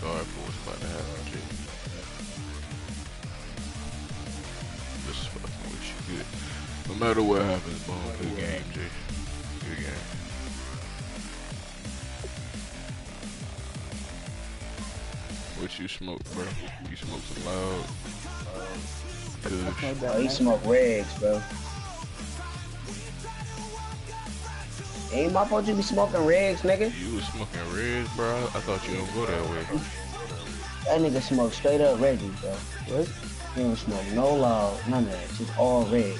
regard for what's about to happen, G. Just fucking with you. Good. No matter what happens, boom, good game, G. Good game. What you smoke, bro? You smoke some loud? Kush. Oh, he smoke regs, bro. Ain't my fault you be smoking regs, nigga. You was smoking regs, bro? I thought you don't go that way. That nigga smoke straight up Reggie, bro. What? He don't smoke no loud, none of that. Just all red.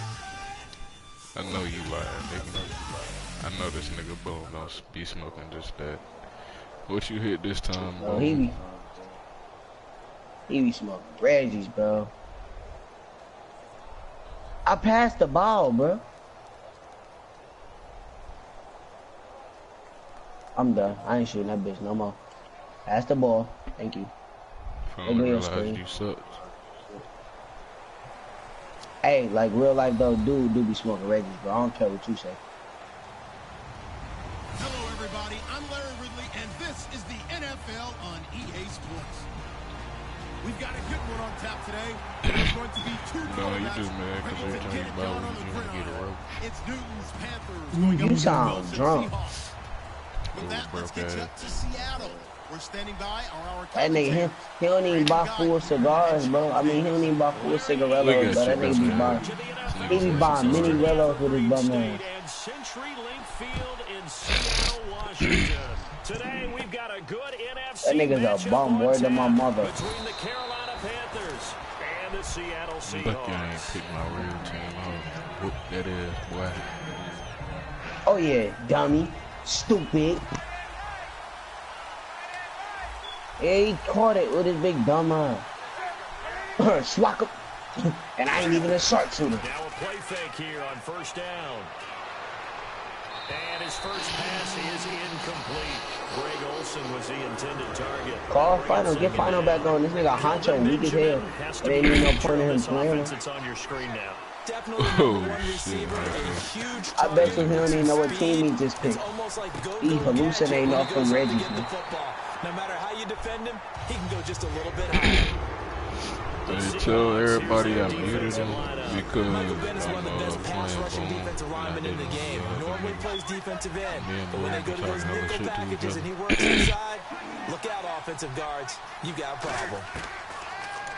I know you lying, nigga. I know this nigga Boom don't be smoking just that. What you hit this time, bro? Oh, he be smoking Reggie's, bro. I passed the ball, bro. I'm done. I ain't shooting that bitch no more. Pass the ball. Thank you. I realized you sucked. Hey, like real life though, dude do be smoking Reggie's, bro. I don't care what you say. Hello, everybody. I'm Larry Ridley, and this is the NFL on EA Sports. We've got a good one on tap today. There's going to be two quarterbacks ready to get it done on the gridiron. It's Newton's Panthers. You sound drunk. With that, let's get you up to Seattle. We're standing by our that nigga, he don't even buy full cigars, bro. I mean, he don't even buy full cigarillos, but that nigga be buying mini rellos with his bum ass. Today we've got a good NFC that nigga's a bum, word to my mother. Between the Carolina Panthers and the Seattle Seahawks. You ain't pick my real team out. Whoop that is, boy. Oh yeah, dummy. Stupid. Yeah, he caught it with his big dumb eye. Swak him. And I ain't even a sharpshooter. Now a play fake here on first down. And his first pass is incomplete. Greg Olsen was the intended target. Call Final. Get Final back on. This nigga Honcho weak as hell. There ain't even no point in him playing. It's on your screen now. Oh, shit. I bet you he don't even know what team he just picked. He hallucinating off from Reggie. No matter how you defend him, he can go just a little bit higher. They tell everybody I muted him because one of the best pass rushing defensive linemen in the game. Normally plays defensive end, but when they go to those nickel packages and he works inside, look out, offensive guards. You got a problem.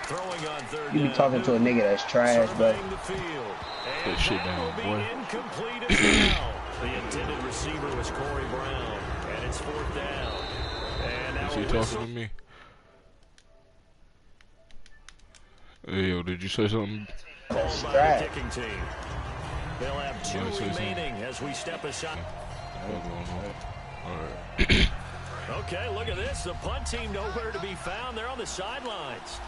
Throwing on third You be talking to a nigga that's trash, bro. Put shit down, boy. Incomplete as well. The intended receiver was Corey Brown, and it's fourth down. And now Is he talking to me? Hey, yo, did you say something? That's by the trash. kicking team. They'll have two remaining as we step aside. Alright. Okay, look at this. The punt team nowhere to be found. They're on the sidelines.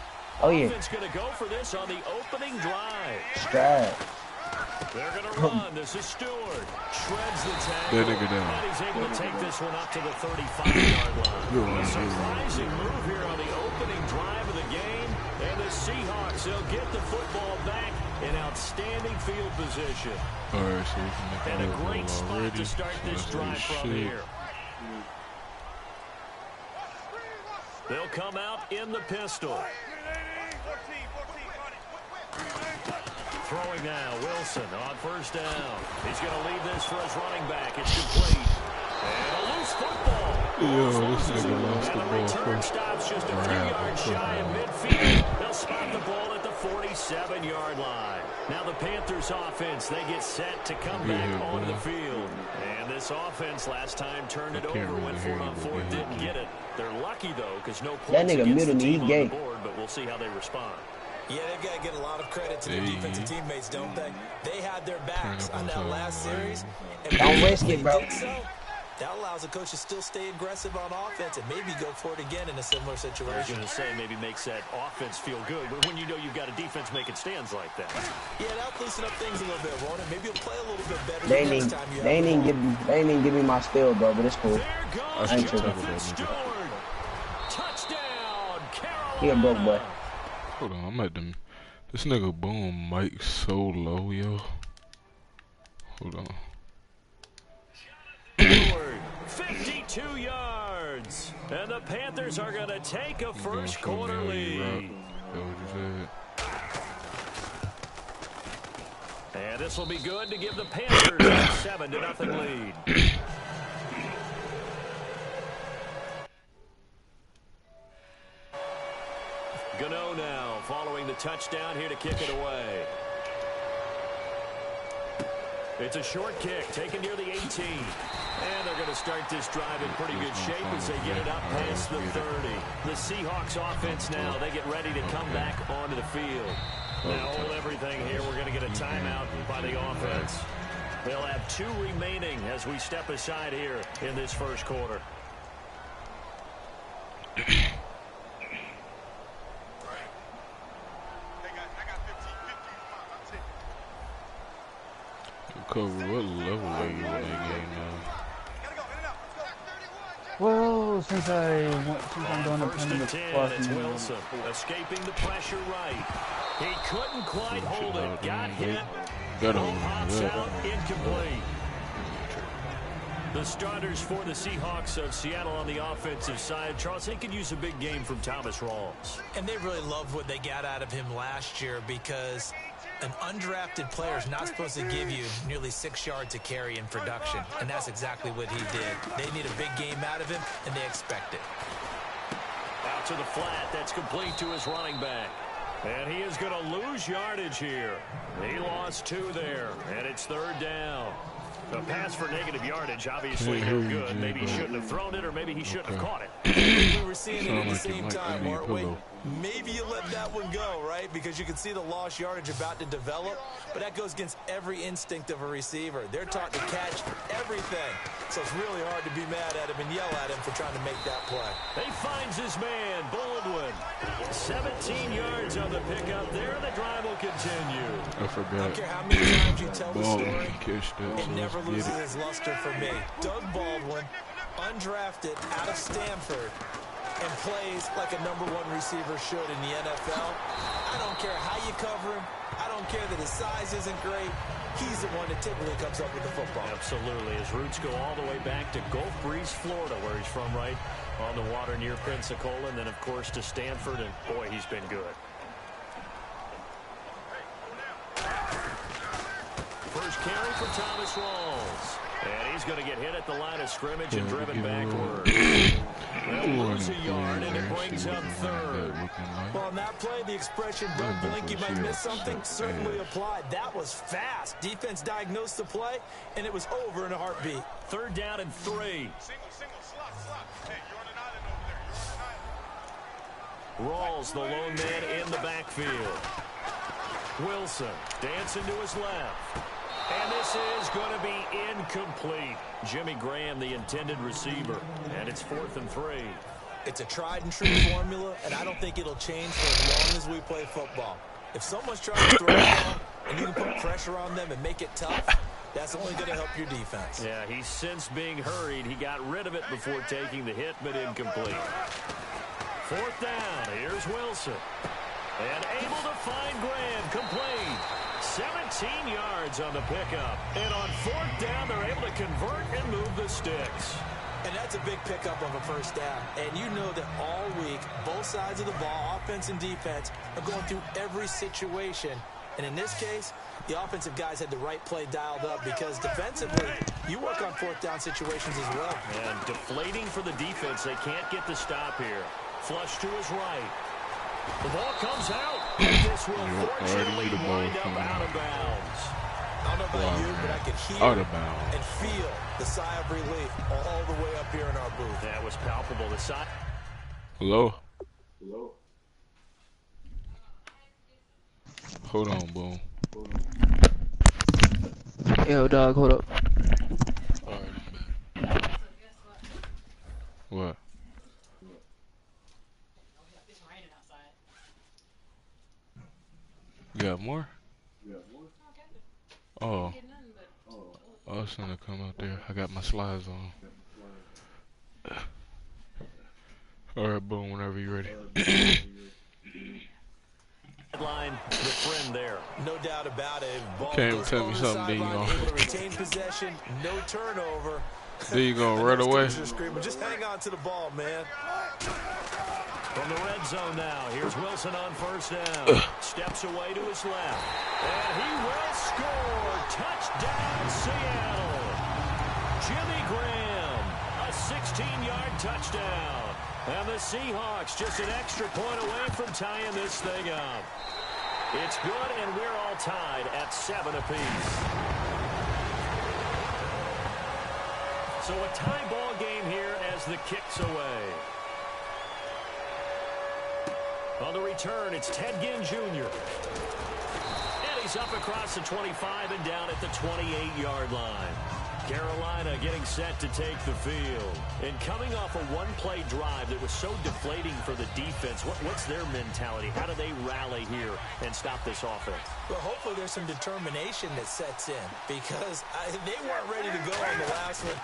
Oh yeah. Offense going to go for this on the opening drive. Trash. They're going to run. This is Stewart. Shreds the tag. That nigga down. And he's able to take this one up to the 35-yard line. A surprising move here on the opening drive of the game. And the Seahawks, they'll get the football back in outstanding field position. Alright, so we can make And a great spot to start this drive from here. They'll come out in the pistol. Throwing now, Wilson on first down. He's going to leave this for his running back. It's complete. And a loose football. Yo, this nigga lost the And the ball return first. stops just a few yards shy of midfield. They'll spot the ball at the 47-yard line. Now the Panthers offense, they get set to come back onto the field. And this offense last time turned it over, went for it on fourth, didn't get it. They're lucky, though, because no points against the team on the board, but we'll see how they respond. Yeah, they've got to get a lot of credit to their defensive teammates, don't they? They had their backs on that last series. And Don't risk it, bro. That allows the coach to still stay aggressive on offense and maybe go for it again in a similar I was situation. going to say maybe makes that offense feel good, but when you know you've got a defense making stands like that. Yeah, that'll loosen up things a little bit, Ronan. Maybe you'll play a little bit better They the ain't next time you they have ain't the give they ain't give me my steal, bro, but it's cool. There I goes should tripping. tackle that nigga. Stewart. Touchdown, Carolina. He a broke boy. Hold on, I'm at them. This nigga Boom mic so low, yo. Hold on. Stewart, 52 yards. yards. And the Panthers are going to take a first quarter lead. And this will be good to give the Panthers a 7-0 lead. Gano now following the touchdown here to kick it away. It's a short kick taken near the 18. And they're going to start this drive in pretty good shape as they get it up past the 30. The Seahawks offense now, they get ready to come back onto the field. Now hold everything here. We're going to get a timeout by the offense. They'll have 2 remaining as we step aside here in this first quarter. Cover, what level are you in that game now? Well, since I'm doing the First and 10, it's Wilson escaping the pressure right. He couldn't quite hold it. Got hit. Ball pops out, incomplete. The starters for the Seahawks of Seattle on the offensive side. Charles, they could use a big game from Thomas Rawls. And they really loved what they got out of him last year because an undrafted player is not supposed to give you nearly 6 yards a carry in production, and that's exactly what he did. They need a big game out of him, and they expect it. Out to the flat. That's complete to his running back. And he is going to lose yardage here. He lost 2 there, and it's 3rd down. A pass for negative yardage, obviously no good. Maybe he shouldn't have thrown it, or maybe he shouldn't have caught it. We were seeing it at the same time, weren't we? Maybe you let that one go, right? Because you can see the lost yardage about to develop, but that goes against every instinct of a receiver. They're taught to catch everything, so it's really hard to be mad at him and yell at him for trying to make that play. He finds his man, Baldwin. 17 yards on the pickup there. The drive will continue. I forgot. I don't care how many times you tell the story, it never loses its luster for me. Doug Baldwin, undrafted out of Stanford, and plays like a #1 receiver should in the NFL. I don't care how you cover him. I don't care that his size isn't great. He's the one that typically comes up with the football. Absolutely. His roots go all the way back to Gulf Breeze, Florida, where he's from, right on the water near Pensacola, and then, of course, to Stanford, and, boy, he's been good. First carry for Thomas Rawls. And he's going to get hit at the line of scrimmage and driven backward. They'll lose a yard, and it brings up 3rd. Well, on that play, the expression, don't blink, you might miss something, certainly applied. That was fast. Defense diagnosed the play, and it was over in a heartbeat. 3rd down and 3. Single, slot. Hey, you're on an island over there. Rawls, the lone man in the backfield. Wilson dancing to his left. And this is going to be incomplete. Jimmy Graham, the intended receiver. And it's 4th and 3. It's a tried-and-true formula, and I don't think it'll change for as long as we play football. If someone's trying to throw the ball and you can put pressure on them and make it tough, that's only going to help your defense. Yeah, he's since being hurried. He got rid of it before taking the hit, but incomplete. 4th down. Here's Wilson. And able to find Graham. Complete. 17 yards on the pickup. And on 4th down, they're able to convert and move the sticks. And that's a big pickup of a first down. And you know that all week, both sides of the ball, offense and defense, are going through every situation. And in this case, the offensive guys had the right play dialed up because defensively, you work on 4th down situations as well. And deflating for the defense. They can't get the stop here. Flush to his right. The ball comes out. This will fortunately wind up out of bounds. I don't know about you, but I could hear and feel the sigh of relief all the way up here in our booth. That was palpable. The sigh. Hello? Hold on, boom. Yo, dog, hold up. Alright, what? You got more? Oh. I was gonna come out there. I got my slides on. Alright, boom, whenever you're ready. Line, the friend there. No doubt about it. Ball Can't tell me something, able to retain possession, no turnover. There you go, right away. Just hang on to the ball, man. From the red zone now, here's Wilson on first down. Steps away to his left. And he will score. Touchdown, Seattle. Jimmy Graham, a 16-yard touchdown. And the Seahawks just an extra point away from tying this thing up. It's good, and we're all tied at 7 apiece. So a tie ball game here as the kick's away. On the return, it's Ted Ginn Jr. And he's up across the 25 and down at the 28-yard line. Carolina getting set to take the field. And coming off a one-play drive that was so deflating for the defense, what's their mentality? How do they rally here and stop this offense? Well, hopefully there's some determination that sets in because they weren't ready to go on the last one.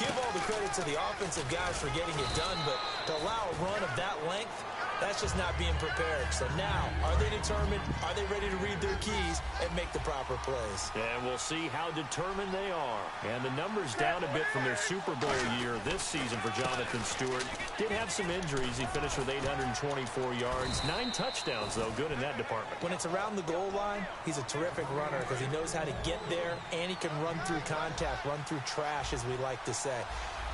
Give all the credit to the offensive guys for getting it done, but to allow a run of that length, that's just not being prepared. So now, are they determined? Are they ready to read their keys and make the proper plays? And we'll see how determined they are. And the numbers down a bit from their Super Bowl year this season for Jonathan Stewart. Did have some injuries. He finished with 824 yards. 9 touchdowns, though. Good in that department. When it's around the goal line, he's a terrific runner because he knows how to get there, and he can run through contact, run through trash, as we like to say.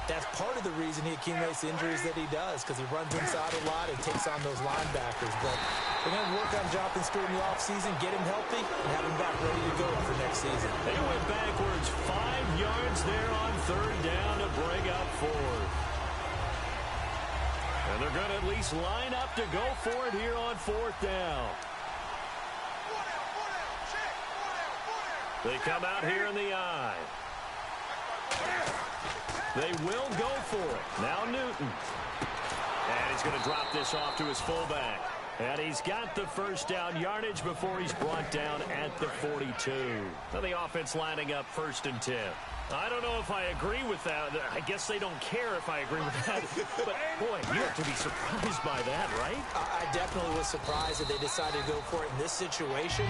That's part of the reason he accumulates the injuries that he does, because he runs inside a lot and takes on those linebackers. But we're going to work on Jonathan Stewart in the offseason, get him healthy, and have him back ready to go for next season. They went backwards 5 yards there on third down to bring up fourth. And they're going to at least line up to go for it here on fourth down. They come out here in the eye. They will go for it. Now Newton. And he's going to drop this off to his fullback. And he's got the first down yardage before he's brought down at the 42. Now the offense lining up 1st and 10. I don't know if I agree with that. I guess they don't care if I agree with that. But, boy, you have to be surprised by that, right? I definitely was surprised that they decided to go for it in this situation.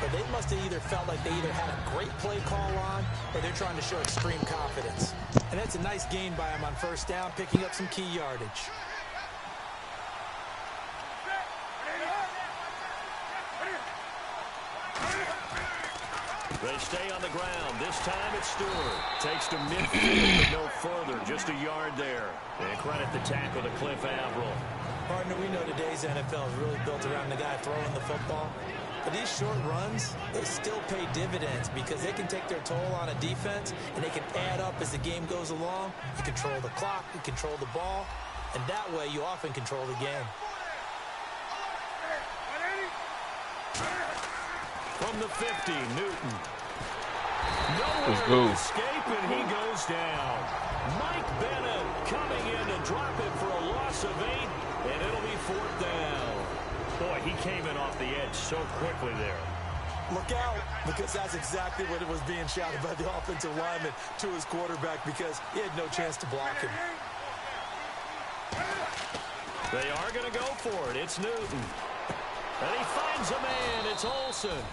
But they must have either felt like they either had a great play call on or they're trying to show extreme confidence. And that's a nice gain by him on first down, picking up some key yardage. They stay on the ground. This time it's Stewart. Takes to midfield, but no further. Just a yard there. And credit the tackle to Cliff Averill. Partner, we know today's NFL is really built around the guy throwing the football. But these short runs, they still pay dividends because they can take their toll on a defense, and they can add up as the game goes along. You control the clock, you control the ball, and that way you often control the game. From the 50, Newton. Nowhere to escape, and he goes down. Mike Bennett coming in to drop it for a loss of 8, and it'll be 4th down. Boy, he came in off the edge so quickly there. Look out, because that's exactly what it was being shouted by the offensive lineman to his quarterback because he had no chance to block him. They are going to go for it. It's Newton. And he finds a man. It's Olsen.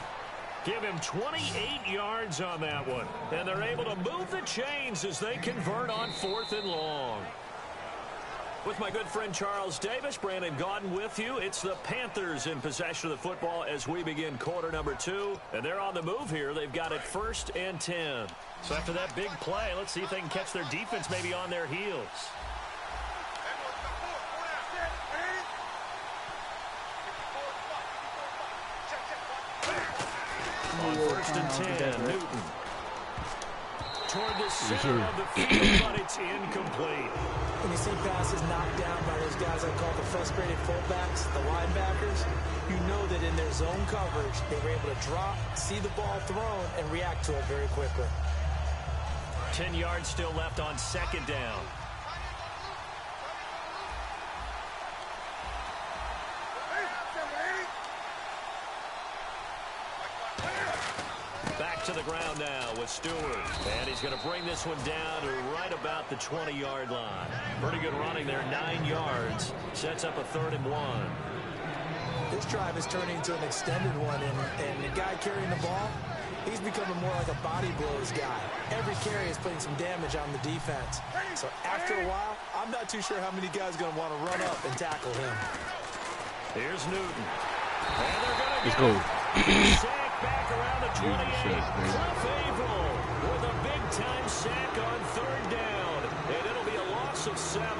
Give him 28 yards on that one. And they're able to move the chains as they convert on 4th and long. With my good friend Charles Davis, Brandon Gaudin with you. It's the Panthers in possession of the football as we begin quarter number 2. And they're on the move here. They've got it 1st and 10. So after that big play, let's see if they can catch their defense maybe on their heels. On 1st and 10, Newton. Toward the center of the field, but it's incomplete. When you see passes knocked down by those guys I call the frustrated fullbacks, the linebackers, you know that in their zone coverage, they were able to drop, see the ball thrown, and react to it very quickly. 10 yards still left on 2nd down. Back to the ground now with Stewart. And he's going to bring this one down to right about the 20-yard line. Pretty good running there, 9 yards. Sets up a 3rd and 1. This drive is turning into an extended one, and the guy carrying the ball, He's becoming more like a body blows guy. Every carry is putting some damage on the defense. So after a while, I'm not too sure how many guys are going to want to run up and tackle him. Here's Newton. And they're going to Let's go. sack back around the 28. Cliff Averill with a big-time sack on 3rd down. And it'll be a loss of 7.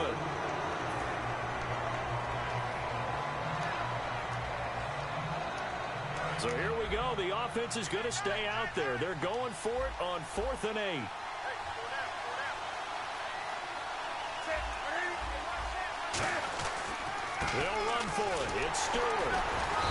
So here we go. The offense is going to stay out there. They're going for it on 4th and 8. They'll run for it. It's Stewart.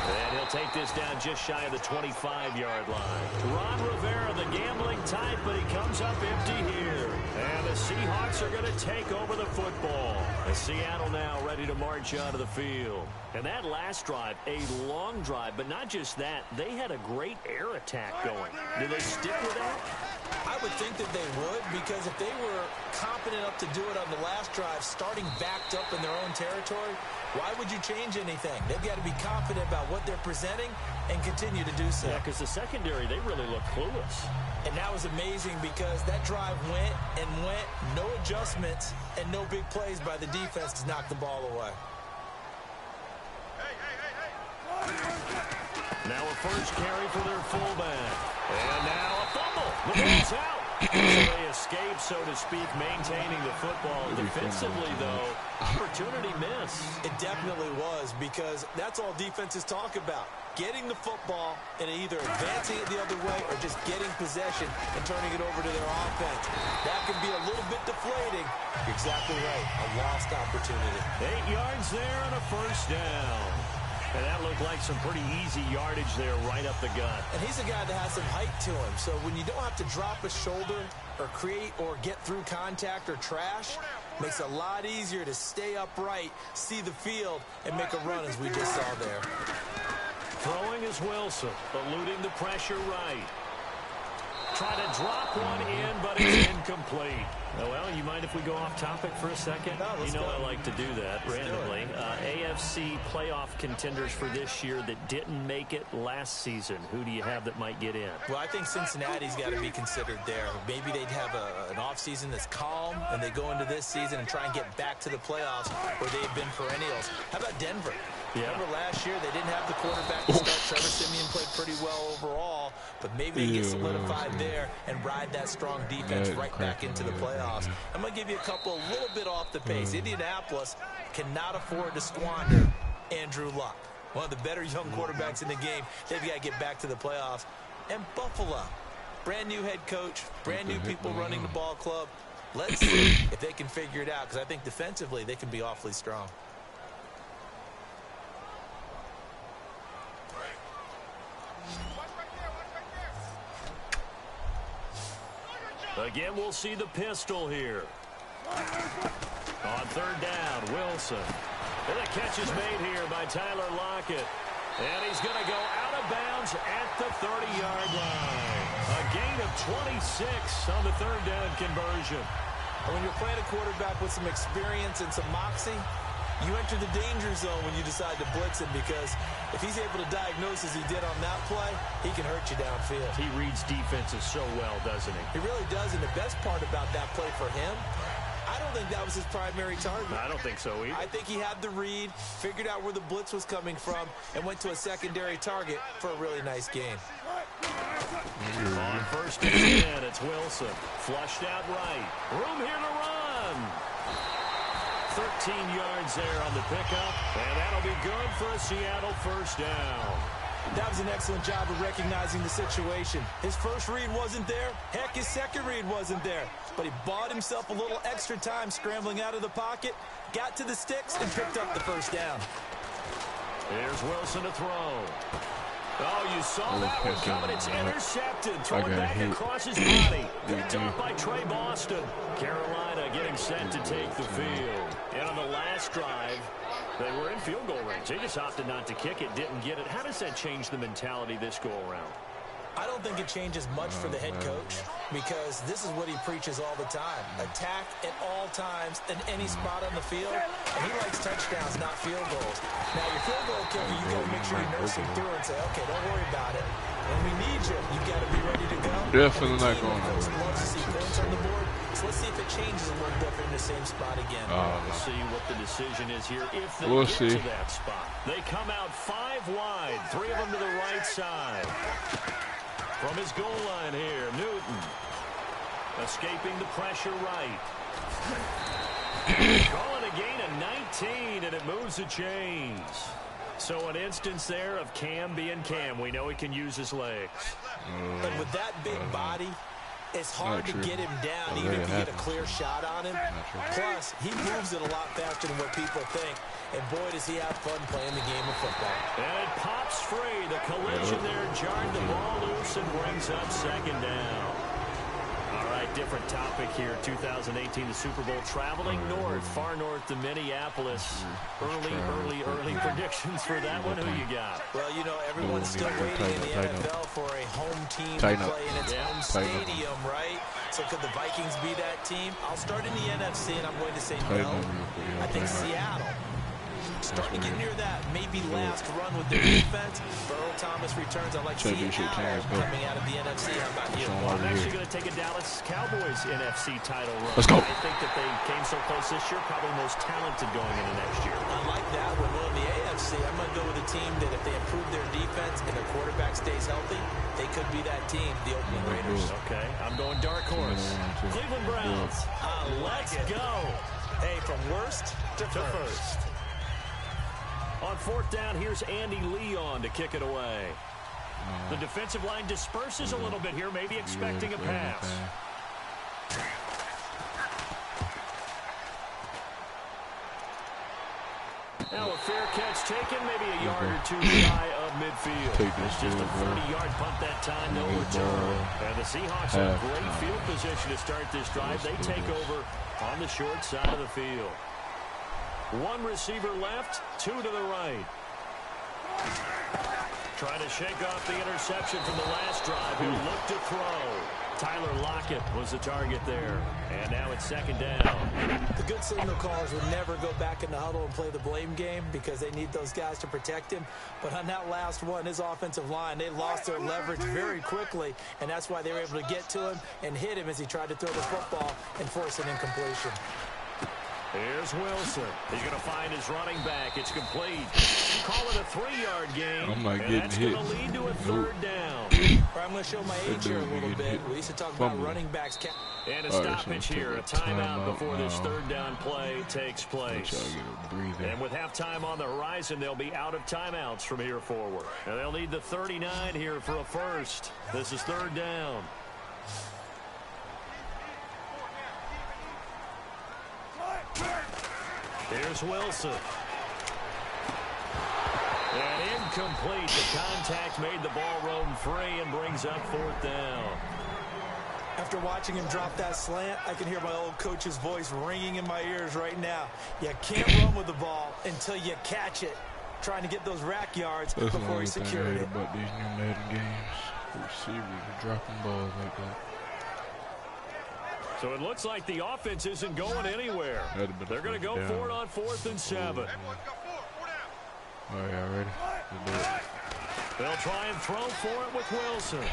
And he'll take this down just shy of the 25-yard line. Ron Rivera, the gambling type, but he comes up empty here. And the Seahawks are going to take over the football. And Seattle now ready to march onto the field. And that last drive, a long drive, but not just that. They had a great air attack going. Do they stick with that? I would think that they would, because if they were confident enough to do it on the last drive, starting backed up in their own territory, why would you change anything? They've got to be confident about what they're presenting and continue to do so. Yeah, because the secondary, they really look clueless. And that was amazing because that drive went and went, no adjustments, and no big plays by the defense to knock the ball away. Now a first carry for their fullback. And now a fumble. The ball's out. So they escape, so to speak, maintaining the football. Defensively, though, opportunity miss. It definitely was, because that's all defenses talk about. Getting the football and either advancing it the other way or just getting possession and turning it over to their offense. That can be a little bit deflating. You're exactly right. A lost opportunity. 8 yards there and a first down. And that looked like some pretty easy yardage there right up the gut. And he's a guy that has some height to him. So when you don't have to drop a shoulder or create or get through contact or trash, makes it a lot easier to stay upright, see the field, and make a run as we just saw there. Throwing is Wilson, eluding the pressure right. Try to drop one in, but it's incomplete. Oh, well, you mind if we go off topic for a second? No, you know go. I like to do that randomly. AFC playoff contenders for this year that didn't make it last season. Who do you have that might get in? Well, I think Cincinnati's got to be considered there. Maybe they'd have an offseason that's calm, and they go into this season and try and get back to the playoffs where they've been perennials. How about Denver? Yeah. Remember last year they didn't have the quarterback to start. Trevor Siemian played pretty well overall, but maybe they get solidified there and ride that strong defense right back into the playoffs. I'm going to give you a little bit off the pace. Indianapolis cannot afford to squander Andrew Luck, one of the better young quarterbacks in the game. They've got to get back to the playoffs. And Buffalo, brand new head coach, brand new people running the ball club. Let's see if they can figure it out, because I think defensively they can be awfully strong. Again, we'll see the pistol here. On 3rd down, Wilson. And the catch is made here by Tyler Lockett. And he's going to go out of bounds at the 30-yard line. A gain of 26 on the 3rd down conversion. And when you're playing a quarterback with some experience and some moxie, you enter the danger zone when you decide to blitz him, because if he's able to diagnose as he did on that play, he can hurt you downfield. He reads defenses so well, doesn't he? He really does, and the best part about that play for him, I don't think that was his primary target. I don't think so either. I think he had the read, figured out where the blitz was coming from, and went to a secondary target for a really nice game. On 1st and 10, it's Wilson. Flushed out right. Room here to run. 13 yards there on the pickup, and that'll be good for a Seattle first down. That was an excellent job of recognizing the situation. His first read wasn't there. Heck, his second read wasn't there. But he bought himself a little extra time scrambling out of the pocket, got to the sticks, and picked up the first down. Here's Wilson to throw. Oh, you saw that one coming. It's intercepted. Thrown back across his body. Picked up by Trey Boston. Carolina getting set to take the field. And on the last drive, they were in field goal range. They just opted not to kick it, didn't get it. How does that change the mentality this go-around? I don't think it changes much for the head coach because this is what he preaches all the time. Attack at all times in any spot on the field, and he likes touchdowns, not field goals. Now, your field goal kicker, you got to make sure you nurse him through and say, okay, don't worry about it. When we need you, you got to be ready to go. Definitely not going to loves to see points on the board, so let's see if it changes a little different in the same spot again. We'll see what the decision is here if they get to that spot. They come out 5 wide, 3 of them to the right side. From his goal line here, Newton. Escaping the pressure right. Calling a gain of 19, and it moves the chains. So an instance there of Cam being Cam. We know he can use his legs. But with that big body, it's hard to get him down even if you get a clear shot on him. Plus, he moves it a lot faster than what people think. And boy, does he have fun playing the game of football. And it pops free. The collision there jarred the ball loose and brings up second down. All right, different topic here. 2018, the Super Bowl, traveling north, far north to Minneapolis. Early predictions for that one. Who you got? Well, you know, everyone's still waiting in the NFL for a home team to play in its home stadium, right? So could the Vikings be that team? I'll start in the NFC, and I'm going to say no. I think Seattle. Starting to get near that maybe last run with their defense. Burrow Thomas returns. I like Seattle coming out of the NFC. How about you? Well, I'm actually going to take a Dallas Cowboys NFC title run. Let's go. I think that they came so close this year, probably most talented going into next year. I like that one. Well, in the AFC, I'm going to go with a team that if they improve their defense and their quarterback stays healthy, they could be that team, the Oakland Raiders. Okay, I'm going dark horse. Cleveland Browns. Let's go. Hey, from worst to first. On 4th down, here's Andy Leon to kick it away. The defensive line disperses a little bit here, maybe expecting a pass. Now a fair catch taken, maybe a yard or 2 shy of midfield. It's just a 30-yard punt that time, no return. And the Seahawks in great field position to start this drive. They take over on the short side of the field. 1 receiver left, 2 to the right. Trying to shake off the interception from the last drive. He'll look to throw. Tyler Lockett was the target there. And now it's 2nd down. The good signal callers would never go back in the huddle and play the blame game because they need those guys to protect him. But on that last one, his offensive line, they lost their leverage very quickly. And that's why they were able to get to him and hit him as he tried to throw the football and force an incompletion. Here's Wilson. He's going to find his running back. It's complete. Call it a 3-yard gain. I'm not getting and that's hit. going to lead to a 3rd down. I'm going to show my age here a little bit. We used to talk about running backs. And a stoppage here. A timeout before this 3rd down play takes place. And with halftime on the horizon, they'll be out of timeouts from here forward. And they'll need the 39 here for a first. This is 3rd down. Here's Wilson. And incomplete. The contact made the ball roam free and brings up 4th down. After watching him drop that slant, I can hear my old coach's voice ringing in my ears right now. You can't run with the ball until you catch it. Trying to get those rack yards before he secured it. About these new Madden games, receivers are dropping balls like that. So it looks like the offense isn't going anywhere. They're going to go for it on 4th and 7. All right, y'all ready? Let's do it. They'll try and throw for it with Wilson.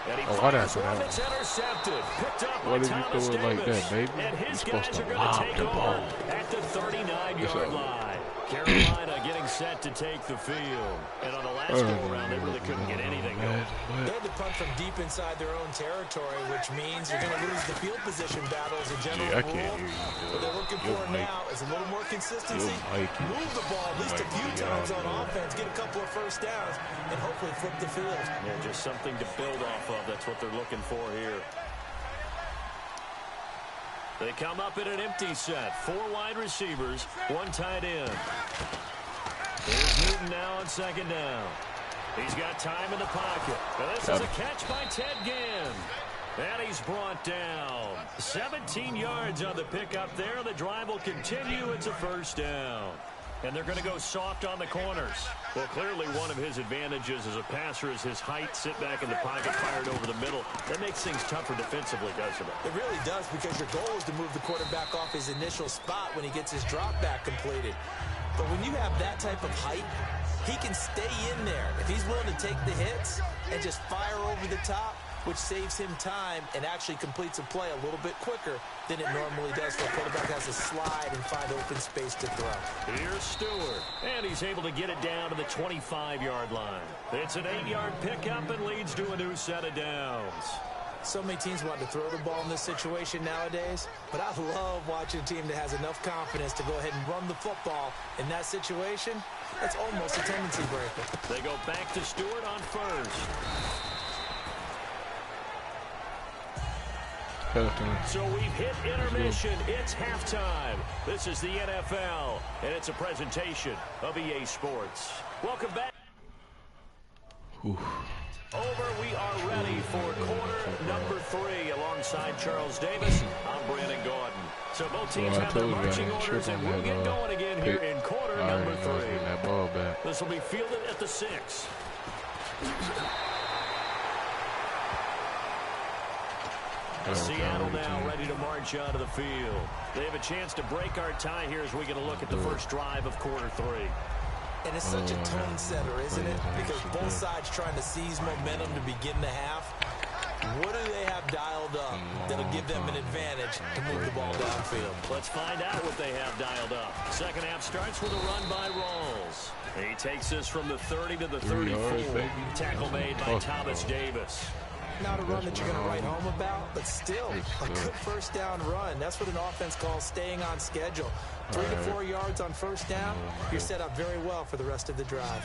And he fires one. It's intercepted. Picked up by What did you Thomas throw it like Davis. that, baby? And his You're guys supposed are to going to lob take the ball over at the 39-yard line. Carolina getting set to take the field. And on the last go-around, they really couldn't get anything going. They had to punt from deep inside their own territory, which means you're going to lose the field position battle as a general rule. What they're looking for now is a little more consistency. Move the ball at least a few times on offense, get a couple of first downs, and hopefully flip the field. Yeah, just something to build off of. That's what they're looking for here. They come up in an empty set. 4 wide receivers, 1 tight end. Here's Newton now on 2nd down. He's got time in the pocket. Now this is a catch by Ted Ginn. And he's brought down. 17 yards on the pickup there. The drive will continue. It's a 1st down. And they're going to go soft on the corners. Well, clearly one of his advantages as a passer is his height. Sit back in the pocket, fired over the middle. That makes things tougher defensively, doesn't it? It really does, because your goal is to move the quarterback off his initial spot when he gets his drop back completed. But when you have that type of height, he can stay in there. If he's willing to take the hits and just fire over the top, which saves him time and actually completes a play a little bit quicker than it normally does. The quarterback has to slide and find open space to throw. Here's Stewart, and he's able to get it down to the 25-yard line. It's an 8-yard pickup and leads to a new set of downs. So many teams want to throw the ball in this situation nowadays, but I love watching a team that has enough confidence to go ahead and run the football in that situation. That's almost a tendency breaker. They go back to Stewart on first. So we've hit intermission. It's halftime. This is the NFL, and it's a presentation of EA Sports. Welcome back. Over, we are ready for quarter number 3 alongside Charles Davis. I'm Brandon Gordon. So both teams have their marching orders, and we'll get going again here in quarter number 3. This will be fielded at the 6. Seattle now ready to march out of the field. They have a chance to break our tie here as we get a look at the first drive of quarter 3. And it's such a tone setter, isn't it? Because both sides trying to seize momentum to begin the half. What do they have dialed up that'll give them an advantage to move the ball downfield? Let's find out what they have dialed up. Second half starts with a run by Rawls. He takes this from the 30 to the 34. Tackle made by Thomas Davis. Not a run that you're going to write home about, but still a good first down run. That's what an offense calls staying on schedule. 3 to 4 yards on first down, you're set up very well for the rest of the drive.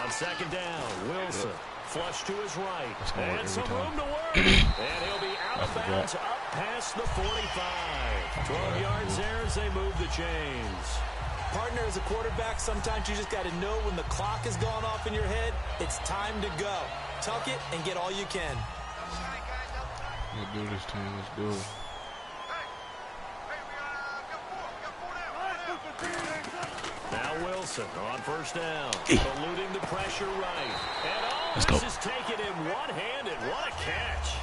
On second down, Wilson. Flush to his right. And some room to work. And he'll be out of bounds up past the 45. 12 yards there as they move the chains. Partner, as a quarterback, sometimes you just got to know when the clock has gone off in your head, it's time to go. Tuck it and get all you can. Let's do this, team. Let's do it. Now Wilson on first down. Eluding the pressure right. And all this is taken in one-handed. What a catch.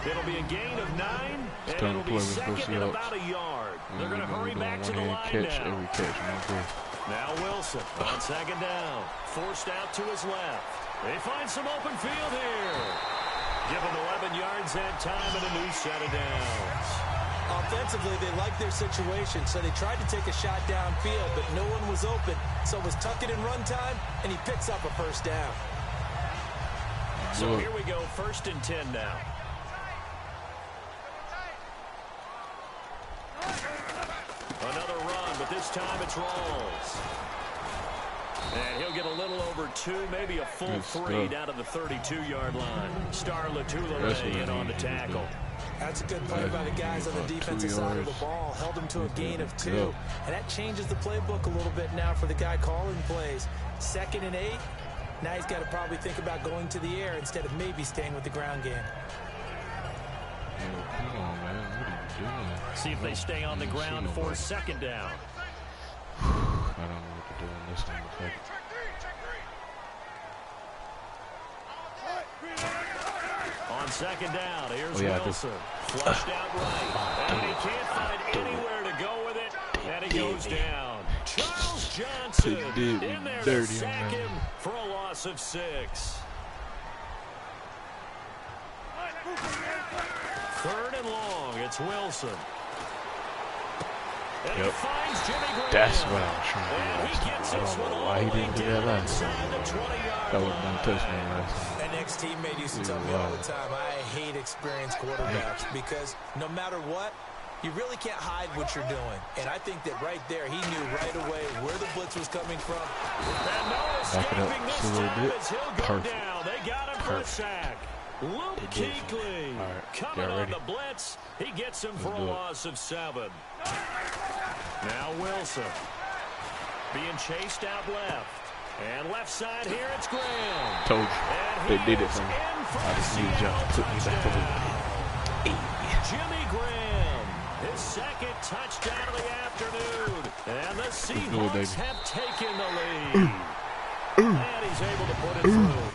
It'll be a gain of 9, and it'll be second and about a yard. They're going to hurry back to the line now. Now Wilson on second down. Forced out to his left. They find some open field here. Give him 11 yards that time and a new set of downs. Offensively, they liked their situation, so they tried to take a shot downfield, but no one was open. So it was tuck it in run time, and he picks up a first down. So here we go, 1st and 10 now. Another run, but this time it's Rawls. And he'll get a little over 2, maybe a full 3 down to the 32-yard line. Star Latulare in on the tackle. That's a good play by the guys on the defensive side of the ball. Held him to a gain of 2. And that changes the playbook a little bit now for the guy calling plays. 2nd and 8. Now he's got to probably think about going to the air instead of maybe staying with the ground game. Come on, man. What are you doing? See if they stay on the ground for 2nd down. I don't know what to do in this one. On 2nd down, here's Wilson. Flushed out right. And he can't find anywhere to go with it. And he goes down. Charles Johnson in there to sack him for a loss of 6. 3rd and long, it's Wilson. And he finds Jimmy Graham. That's what I was trying to do last time. I don't know why he didn't do that last time. That was one touchdown last time. An ex-teammate used to tell me all the time, I hate experienced quarterbacks because no matter what, you really can't hide what you're doing. And I think that right there, he knew right away where the blitz was coming from. And no escaping this time as he'll go down. They got him for a sack. Luke Kuechly coming on the blitz. He gets him for a loss of 7. Now Wilson being chased out left. And left side here, it's Graham. Told you. They did it for me. I just need y'all to put me back a little bit. Graham. His second touchdown of the afternoon. And the Seahawks have taken the lead. And he's able to put it through.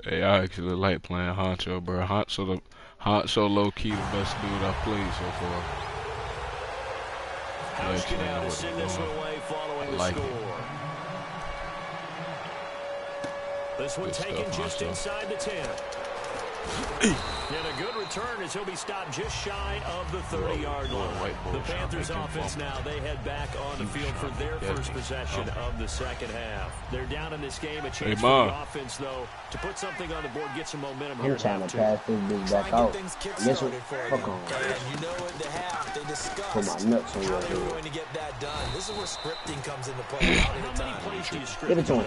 Hey, I actually like playing Honcho, bro. Honcho low-key the best dude I've played so far. I actually know what I'm doing. I like it. This one taken just inside the 10. And a good return as he'll be stopped just shy of the 30-yard line. The Panthers offense now, they head back on the field for their first possession of the second half. They're down in this game. A chance for the offense, though, to put something on the board, get some momentum here. I'm trying to pass this bitch back out. Guess what? Fuck on. And you know at the half, they discussed put my nuts on your how they were head. going to get that done. This is where scripting comes into play. How many plays do you script? Give it to him.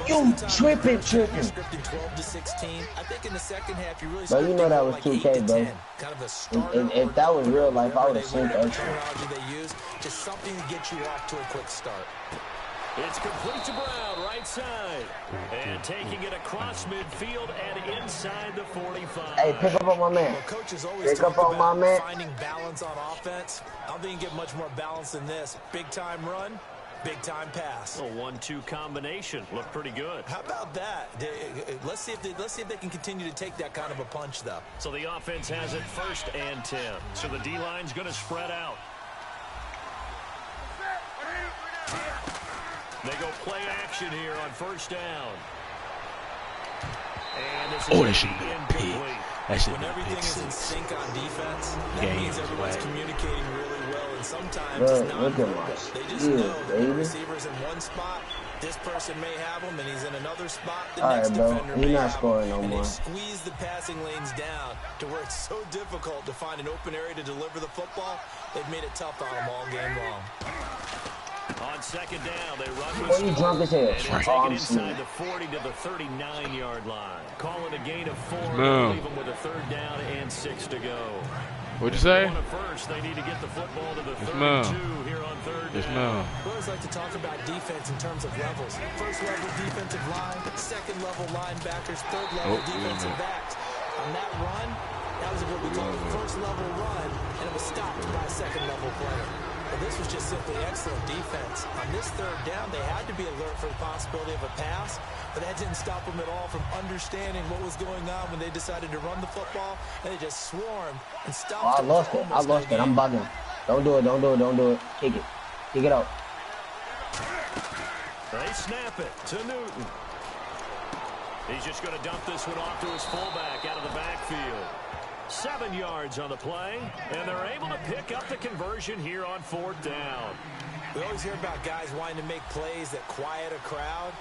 You tripping. Scripting 12 to 16. I think in the second half, you really. But you know that was 2K, bro. Kind of a starter, if that was real life, I would have seen that. Terminology they use, just something to get you off to a quick start. It's complete to Brown, right side. And taking it across midfield and inside the 45. Hey, pick up on my man. Well, coaches always Pick up talk on my about man. finding balance on offense. I don't think you can get much more balance than this. Big time run, big time pass. A 1-2 combination looked pretty good. How about that? Let's see if they can continue to take that kind of a punch, though. So the offense has it 1st and 10. So the D-line's going to spread out. They go play action here on 1st down. And this is that should have been a pick. That should When have been a everything pick is in 6. sync on defense, that Game means is everyone's whack. communicating really well, and sometimes Bro, it's not look at my verbal. They just skills, know that the baby. receiver's in one spot, this person may have him, and he's in another spot, the All next right, bro. defender You're may not have scoring him, no and more. they squeeze the passing lanes down to where it's so difficult to find an open area to deliver the football. They've made it tough on them all game long. On 2nd down, they run Boy, with you drunk as hell. and they Oh, take I'm it inside sleeping. the 40 to the 39-yard line. Calling a gain of 4. No. Leave them with a 3rd down and 6 to go. What'd you say? On a first, they need to get the football to the 32 ma'am. here on 3rd Yes, down. ma'am. We always like to talk about defense in terms of levels. First level defensive line, second level linebackers, third level defensive backs. On that run, that was what we call the first level run, and it was stopped by a second level player. But this was just simply excellent defense. On this 3rd down, they had to be alert for the possibility of a pass, but that didn't stop them at all from understanding what was going on when they decided to run the football, and they just swarmed and stopped. Oh, I lost it. I'm bugging. Don't do it. Kick it out. They snap it to Newton. He's just going to dump this one off to his fullback out of the backfield. 7 yards on the play, and they're able to pick up the conversion here on 4th down. We always hear about guys wanting to make plays that quiet a crowd.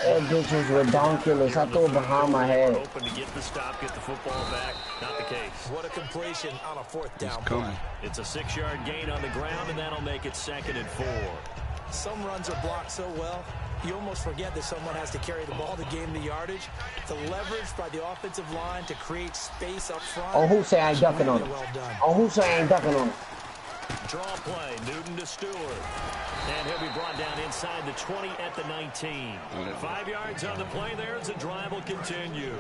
That bitch was ridiculous. I threw it behind my head. Open to get the stop, get the football back. Not the case. What a completion on a 4th down coming. play. It's a 6-yard gain on the ground, and that'll make it 2nd and 4. Some runs are blocked so well, you almost forget that someone has to carry the ball to gain the yardage. The leverage by the offensive line to create space up front. Oh, who say I ain't ducking on it? Well done. Oh, who say I ain't ducking on it? Draw play, Newton to Stewart. And he'll be brought down inside the 20 at the 19. 5 yards on the play there as the drive will continue.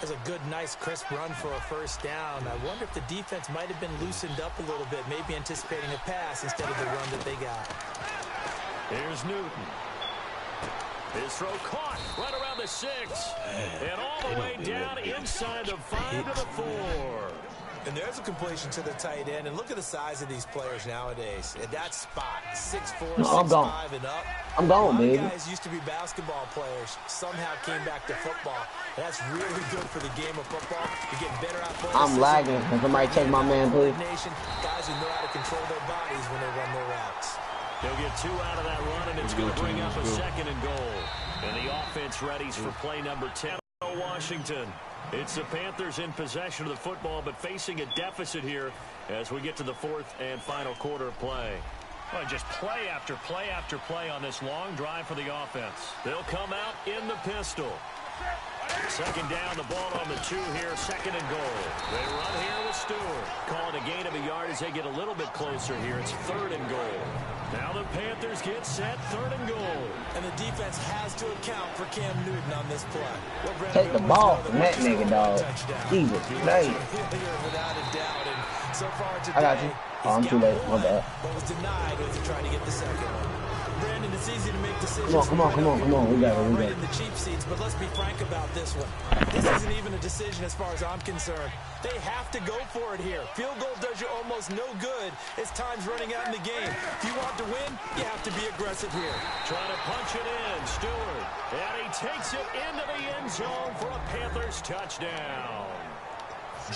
That's a good, nice, crisp run for a 1st down. I wonder if the defense might have been loosened up a little bit, maybe anticipating a pass instead of the run that they got. Here's Newton. His throw caught right around the 6. And all the way down inside the 5 to the 4. And there's a completion to the tight end. And look at the size of these players nowadays. At that spot, 6'4", No, I'm gone. 6'5", and up. I'm gone, baby. A lot of guys used to be basketball players. Somehow came back to football. And that's really good for the game of football. You're getting better athleticism. I'm lagging. Can somebody take my man, please? Guys who know how to control their bodies when they run their routes. He'll get 2 out of that run, and it's going to bring up a 2nd and goal. And the offense readies for play number 10. Washington. It's the Panthers in possession of the football, but facing a deficit here as we get to the 4th and final quarter of play. Well, just play after play after play on this long drive for the offense. They'll come out in the pistol. 2nd down, the ball on the 2 here, 2nd and goal. They run here with Stewart. Calling a gain of a yard as they get a little bit closer here. It's 3rd and goal. Now the Panthers get set, 3rd and goal. And the defense has to account for Cam Newton on this play. Take the ball from that nigga, dog. Jesus Christ. Without a doubt. And so far today, I got you. Oh, I'm too late. My bad. But was denied as he tried to get the second one. Brandon, it's easy to make decisions. Come on. We got it. Right in the cheap seats, but let's be frank about this one. This isn't even a decision as far as I'm concerned. They have to go for it here. Field goal does you almost no good as time's running out in the game. If you want to win, you have to be aggressive here. Trying to punch it in, Stewart. And he takes it into the end zone for a Panthers touchdown.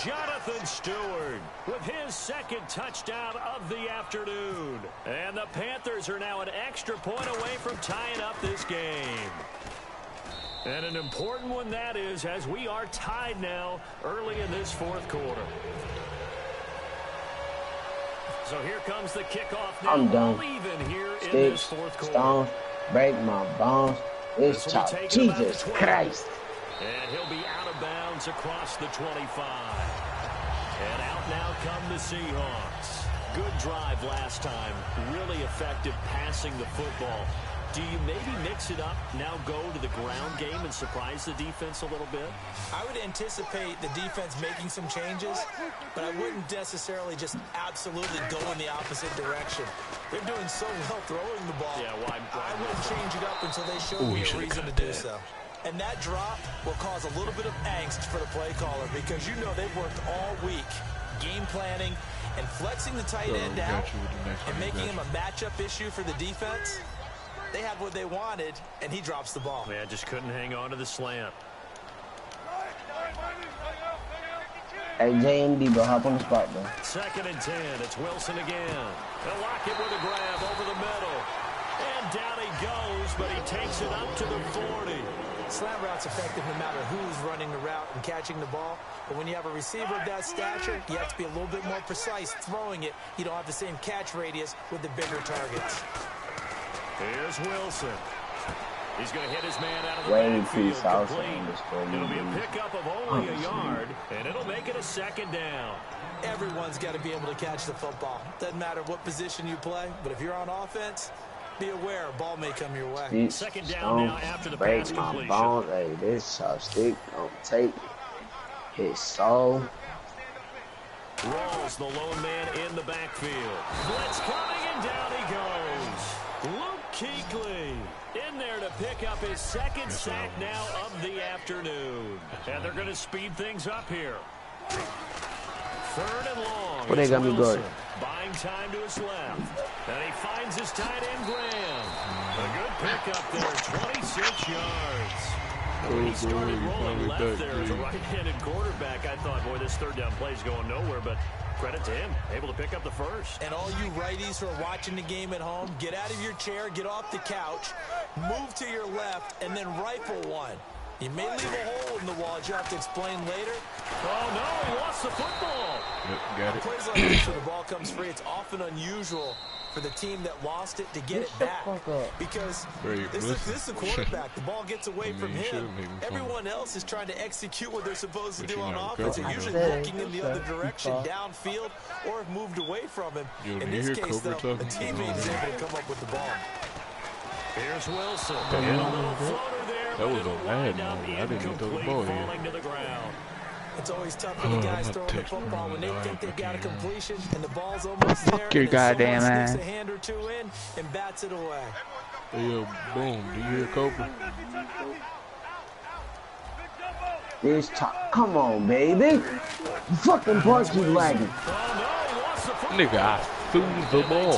Jonathan Stewart with his 2nd touchdown of the afternoon. And the Panthers are now an extra point away from tying up this game. And an important one that is, as we are tied now early in this 4th quarter. So here comes the kickoff now. I'm done. Even here in Sticks, this 4th quarter. stones, break my bones. This chop. Jesus Christ. And he'll be out of bounds across the 25. And out now come the Seahawks. Good drive last time. Really effective passing the football. Do you maybe mix it up, now go to the ground game and surprise the defense a little bit? I would anticipate the defense making some changes, but I wouldn't necessarily just absolutely go in the opposite direction. They're doing so well throwing the ball. Yeah, why I wouldn't change it up until they showed me a reason to do so. And that drop will cause a little bit of angst for the play caller because you know they've worked all week game planning and flexing the tight end out and making him a matchup issue for the defense. They had what they wanted, and he drops the ball. Yeah, just couldn't hang on to the slant. Hey, J&D, bro, hop on the spot, bro. 2nd and 10. It's Wilson again. They'll lock it with a grab over the middle. And down he goes, but he takes it up to the 40. Slant route's effective no matter who's running the route and catching the ball. But when you have a receiver of that stature, you have to be a little bit more precise throwing it. You don't have the same catch radius with the bigger targets. Here's Wilson. He's going to hit his man out of the Way backfield. too south. It'll be a pickup of only a yard, and it'll make it a 2nd down. Everyone's got to be able to catch the football. Doesn't matter what position you play, but if you're on offense, be aware a ball may come your way. 2nd down now after the pass completion. Bone. Hey, this chopstick don't take his soul. Rolls the lone man in the backfield. Blitz coming, and down he goes. Luke Kuechly in there to pick up his 2nd sack now of the afternoon. And they're going to speed things up here. 3rd and long. What they got me guarding? Buying time to his left. And he finds his tight end, Graham. A good pickup there, 26 yards. When he started rolling left there as a right-handed quarterback, I thought, boy, this 3rd down play is going nowhere, but credit to him, able to pick up the 1st. And all you righties who are watching the game at home, get out of your chair, get off the couch, move to your left, and then rifle one. You may leave a hole in the wall, as you have to explain later. Oh, no, he lost the football. Yep, got it. Plays like this where the ball comes free, it's often unusual for the team that lost it to get it back. Because this is the quarterback. The ball gets away from him. Everyone else is trying to execute what they're supposed to do on offense. They're usually looking in the other direction, downfield, or have moved away from him. In this case, though, a teammate is able to come up with the ball. Here's Wilson. And a little floater there. That was a bad one. I didn't even throw the ball here. Falling to the ground. It's always tough for the guys throwing the football when they think they've got a completion and the ball's almost there. Fuck your goddamn ass. Sticks a hand or two in and bats it away. Hey, yo, boom. Do you hear Cobra? This top. Come on, baby. Fucking ball keep lagging. Nigga, I threw the ball.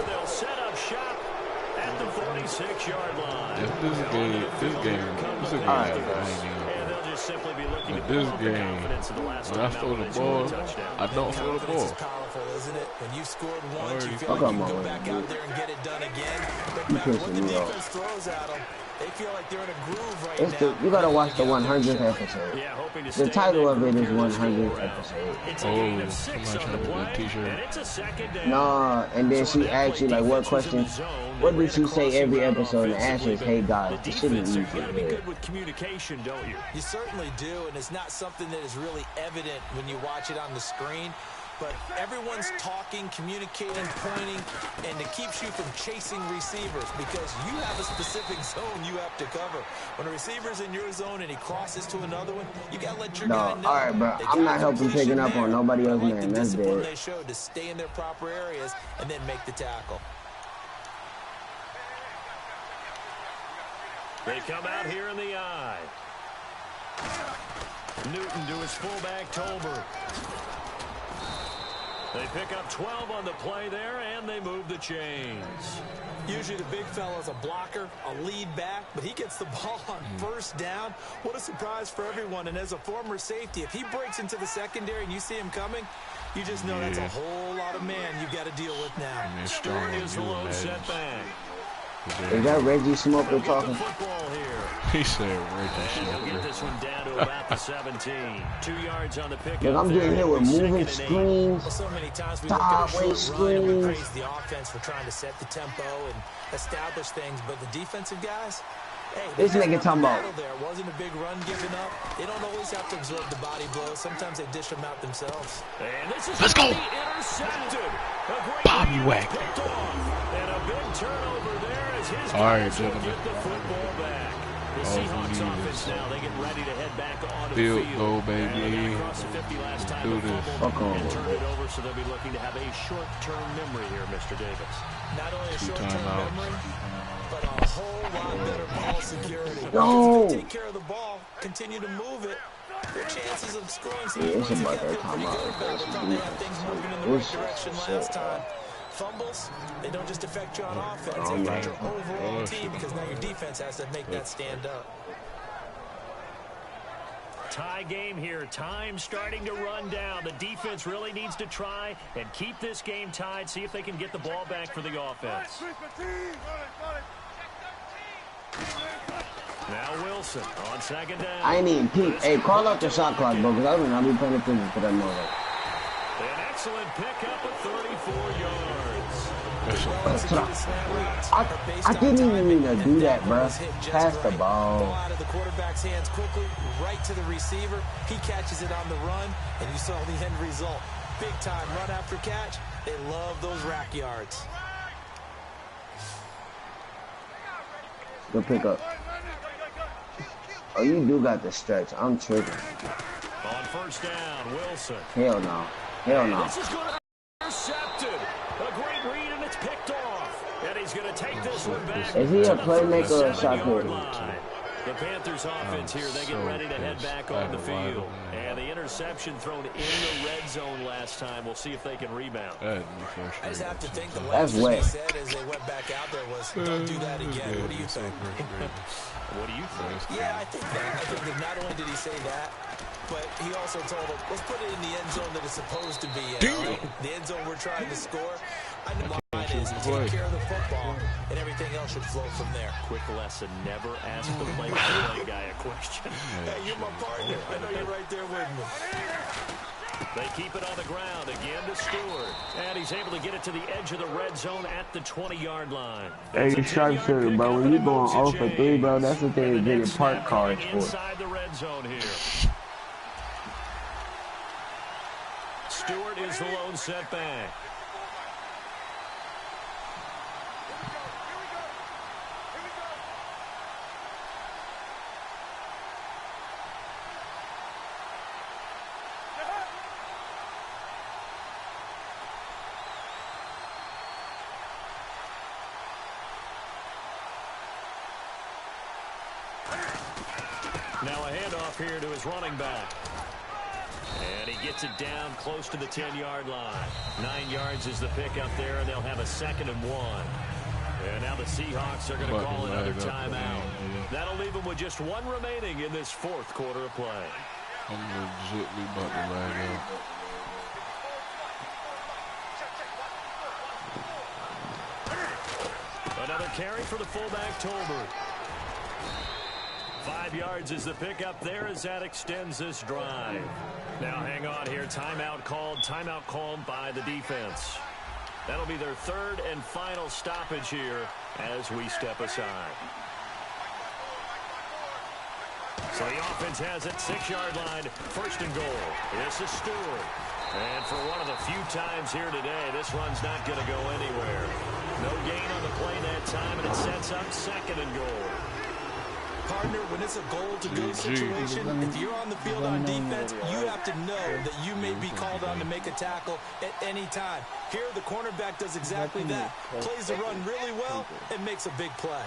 They'll set up shop at the 46-yard line. This game is a game. Simply be looking at this game, when I throw the ball, I don't throw the ball. It's powerful, isn't it? When you scored once, you feel like you can go back out there and get it done again. No matter what the defense throws at them, they feel like they're in a groove right now. You gotta watch the 100th episode. The title of it is 100th episode. Oh, somebody trying to get a t-shirt. Nah, and then she asked you, like, what question? What did she say every episode? And the answer is, hey, guys, this shouldn't be good with communication, don't you? You certainly do, and it's not something that is really evident when you watch it on the screen. but everyone's talking, communicating, pointing, and it keeps you from chasing receivers because you have a specific zone you have to cover. When a receiver's in your zone and he crosses to another one, you got to let your guy know. All right, bro. I'm not helping taking up on nobody else, man. That's discipline dead. they showed to stay in their proper areas and then make the tackle. They come out here in the eye. Newton to his fullback, Tolbert. They pick up 12 on the play there, and they move the chains. Usually the big fella's a blocker, a lead back, but he gets the ball on first down. What a surprise for everyone. And as a former safety, if he breaks into the secondary and you see him coming, you just know that's a whole lot of man you've got to deal with now. Stewart is the low setback. Is that Reggie Smoker talking? He said Reggie Smoker. Get this one down to about the 17. 2 yards on the pickup. Look, I'm getting hit with moving screens, well, so many times we look at a short run and we praise the offense for trying to set the tempo and establish things, but the defensive guys, hey, this nigga talking about. There wasn't a big run given up. They don't always have to absorb the body blows. Sometimes they dish them out themselves. And this is Let's go. Intercepted. Bobby Whack. And a big turnover there as his guys will get the football back. The Seahawks offense now, they get ready to head back on the field field. goal, baby. Across the 50 last time Do this. and turned it over, so they'll be looking to have a short-term memory here, Mr. Davis. Not only a short-term memory, but a whole lot better ball security. No. Take care of the ball, continue to move it. Their chances of scoring some it's points about again that feel pretty time good, out. but they probably had things moving in the right direction last time. Fumbles, they don't just affect you on offense, they affect your overall team because now your defense has to make that stand up. Tie game here. Time starting to run down. The defense really needs to try and keep this game tied, see if they can get the ball back for the offense. Now Wilson on second down. I ain't even peep. Hey, call out the shot clock, bro, because I would not be paying attention to that moment. An excellent pickup of 34 yards. I didn't even mean to do that, bro. Pass the ball. Ball out of the quarterback's hands quickly, right to the receiver. He catches it on the run, and you saw the end result. Big time run after catch. They love those rack yards. Good pickup. Oh, you do got the stretch. I'm tripping. On first down, Wilson. Hell no. Hell no. This is going to be intercepted. A great read, and it's picked off. And he's going to take this one back. Is he a playmaker or a shot caller? The Panthers offense here, they get ready to head back on the field. And the interception thrown in the red zone last time. We'll see if they can rebound. I just have to think the last thing he said as they went back out there was, don't do that again. What do you think? What do you think? Yeah, I think that not only did he say that, but he also told him, let's put it in the end zone that it's supposed to be in. Right? The end zone we're trying to score. I know the line is take care of the football, and everything else should flow from there. Quick lesson, never ask the play-by-play guy a question. Hey, you're my partner. I know you're right there with me. They keep it on the ground again to Stewart. And he's able to get it to the edge of the red zone at the 20-yard line. Hey, sharpshooter, bro. When you going 0 for 3, bro, that's the thing to get your park cards for. Inside the red zone here. Stewart is the lone setback. Now a handoff here to his running back. And he gets it down close to the 10-yard line. 9 yards is the pickup there, and they'll have a 2nd and 1. And now the Seahawks are going to call another timeout. That'll leave them with just 1 remaining in this 4th quarter of play. I'm legitimately about to lag out. Another carry for the fullback, Tolbert. 5 yards is the pickup there as that extends this drive. Now hang on here. Timeout called by the defense. That'll be their 3rd and final stoppage here as we step aside. So the offense has it, 6-yard line, 1st and goal. This is Stewart. And for one of the few times here today, this run's not going to go anywhere. No gain on the play that time, and it sets up 2nd and goal. Partner, when it's a goal-to-go situation, if you're on the field on defense, you have to know that you may be called on to make a tackle at any time. Here, the cornerback does exactly that. Plays the run really well and makes a big play.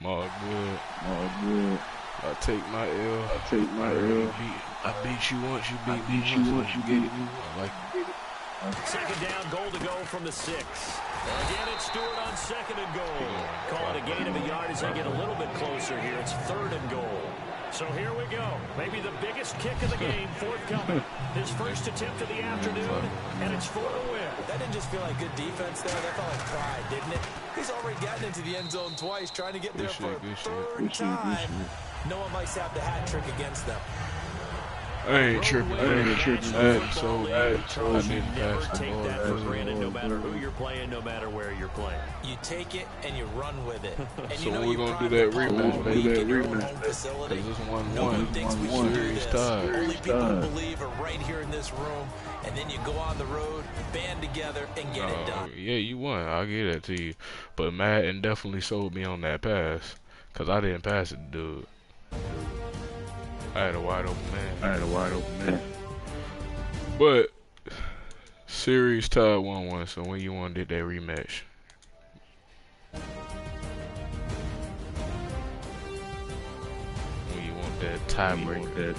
I'm all good. I take my L. I beat you once, you beat me once, you get it. I like it. 2nd down, goal to go from the 6. Again, it's Stewart on 2nd and goal. Call it a gain of a yard as they get a little bit closer here. It's 3rd and goal. So here we go. Maybe the biggest kick of the game forthcoming. His first attempt of the afternoon, and it's for the win. That didn't just feel like good defense there. That felt like pride, didn't it? He's already gotten into the end zone twice, trying to get there for a 3rd time. No one likes to have the hat trick against them. I ain't tripping. So I didn't pass the Take ball. that for granted, no matter who you're playing, no matter where you're playing. You take it and you run with it. And So you know we're you gonna do pride that the rematch, ball baby. week in your own home facility. Cause it's 1-1. No one thinks we should do Series this. tied. Only people who believe are right here in this room. And then you go on the road, band together, and get it done. Yeah, you won. I'll give that to you. But Madden definitely sold me on that pass. Cause I didn't pass it, dude. I had a wide open man. But series tied 1-1. So when you want to do that rematch? When you want that tiebreaker?